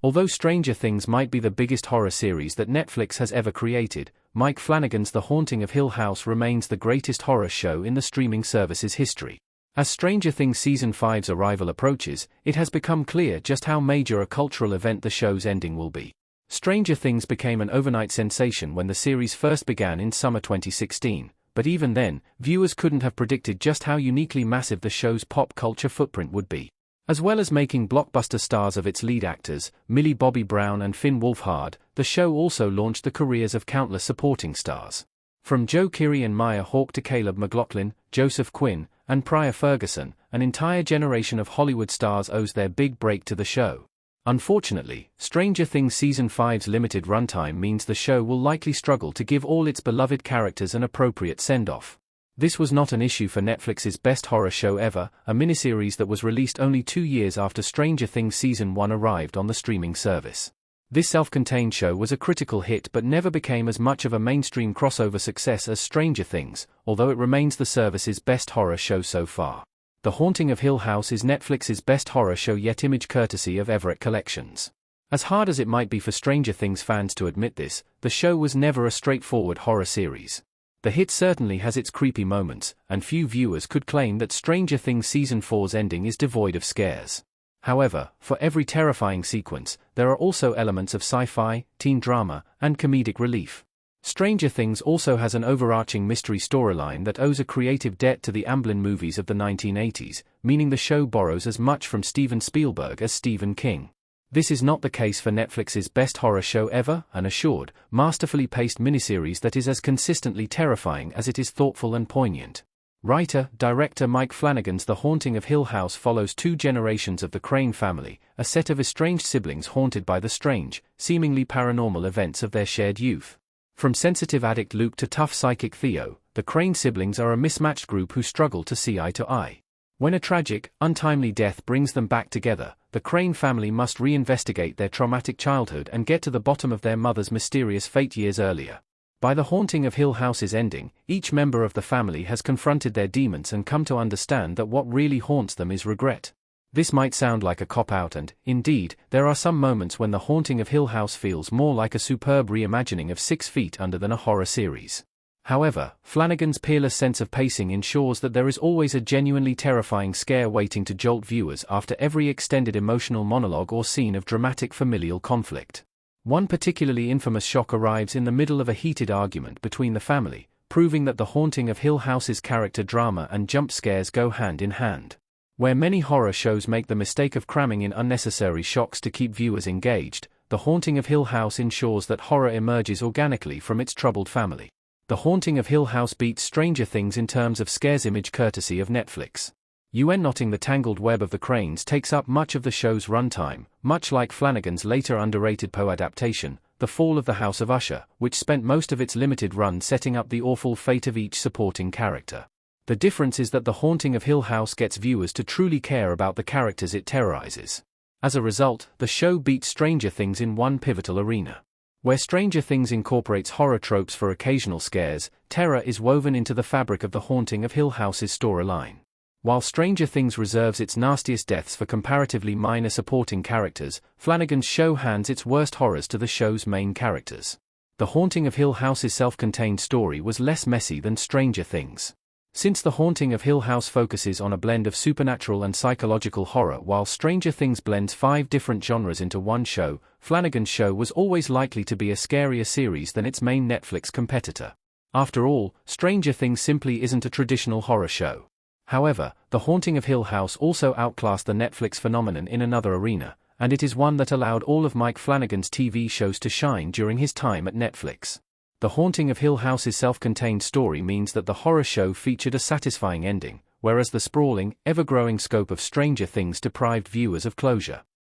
Although Stranger Things might be the biggest horror series that Netflix has ever created, Mike Flanagan's The Haunting of Hill House remains the greatest horror show in the streaming service's history. As Stranger Things Season 5's arrival approaches, it has become clear just how major a cultural event the show's ending will be. Stranger Things became an overnight sensation when the series first began in summer 2016, but even then, viewers couldn't have predicted just how uniquely massive the show's pop culture footprint would be. As well as making blockbuster stars of its lead actors, Millie Bobby Brown and Finn Wolfhard, the show also launched the careers of countless supporting stars. From Joe Keery and Maya Hawke to Caleb McLaughlin, Joseph Quinn, and Pryor Ferguson, an entire generation of Hollywood stars owes their big break to the show. Unfortunately, Stranger Things Season 5's limited runtime means the show will likely struggle to give all its beloved characters an appropriate send-off. This was not an issue for Netflix's best horror show ever, a miniseries that was released only 2 years after Stranger Things Season 1 arrived on the streaming service. This self-contained show was a critical hit but never became as much of a mainstream crossover success as Stranger Things, although it remains the service's best horror show so far. The Haunting of Hill House is Netflix's best horror show yet, image courtesy of Everett Collections. As hard as it might be for Stranger Things fans to admit this, the show was never a straightforward horror series. The hit certainly has its creepy moments, and few viewers could claim that Stranger Things Season 4's ending is devoid of scares. However, for every terrifying sequence, there are also elements of sci-fi, teen drama, and comedic relief. Stranger Things also has an overarching mystery storyline that owes a creative debt to the Amblin movies of the 1980s, meaning the show borrows as much from Steven Spielberg as Stephen King. This is not the case for Netflix's best horror show ever, an assured, masterfully paced miniseries that is as consistently terrifying as it is thoughtful and poignant. Writer-director Mike Flanagan's The Haunting of Hill House follows 2 generations of the Crane family, a set of estranged siblings haunted by the strange, seemingly paranormal events of their shared youth. From sensitive addict Luke to tough psychic Theo, the Crane siblings are a mismatched group who struggle to see eye to eye. When a tragic, untimely death brings them back together, the Crane family must reinvestigate their traumatic childhood and get to the bottom of their mother's mysterious fate years earlier. By The Haunting of Hill House's ending, each member of the family has confronted their demons and come to understand that what really haunts them is regret. This might sound like a cop-out, and, indeed, there are some moments when The Haunting of Hill House feels more like a superb reimagining of 6 Feet Under than a horror series. However, Flanagan's peerless sense of pacing ensures that there is always a genuinely terrifying scare waiting to jolt viewers after every extended emotional monologue or scene of dramatic familial conflict. One particularly infamous shock arrives in the middle of a heated argument between the family, proving that The Haunting of Hill House's character drama and jump scares go hand in hand. Where many horror shows make the mistake of cramming in unnecessary shocks to keep viewers engaged, The Haunting of Hill House ensures that horror emerges organically from its troubled family. The Haunting of Hill House beats Stranger Things in terms of scares, image courtesy of Netflix. Knotting the tangled web of the Cranes takes up much of the show's runtime, much like Flanagan's later underrated Poe adaptation, The Fall of the House of Usher, which spent most of its limited run setting up the awful fate of each supporting character. The difference is that The Haunting of Hill House gets viewers to truly care about the characters it terrorizes. As a result, the show beats Stranger Things in one pivotal arena. Where Stranger Things incorporates horror tropes for occasional scares, terror is woven into the fabric of The Haunting of Hill House's storyline. While Stranger Things reserves its nastiest deaths for comparatively minor supporting characters, Flanagan's show hands its worst horrors to the show's main characters. The Haunting of Hill House's self-contained story was less messy than Stranger Things. Since The Haunting of Hill House focuses on a blend of supernatural and psychological horror while Stranger Things blends 5 different genres into one show, Flanagan's show was always likely to be a scarier series than its main Netflix competitor. After all, Stranger Things simply isn't a traditional horror show. However, The Haunting of Hill House also outclassed the Netflix phenomenon in another arena, and it is one that allowed all of Mike Flanagan's TV shows to shine during his time at Netflix. The Haunting of Hill House's self-contained story means that the horror show featured a satisfying ending, whereas the sprawling, ever-growing scope of Stranger Things deprived viewers of closure.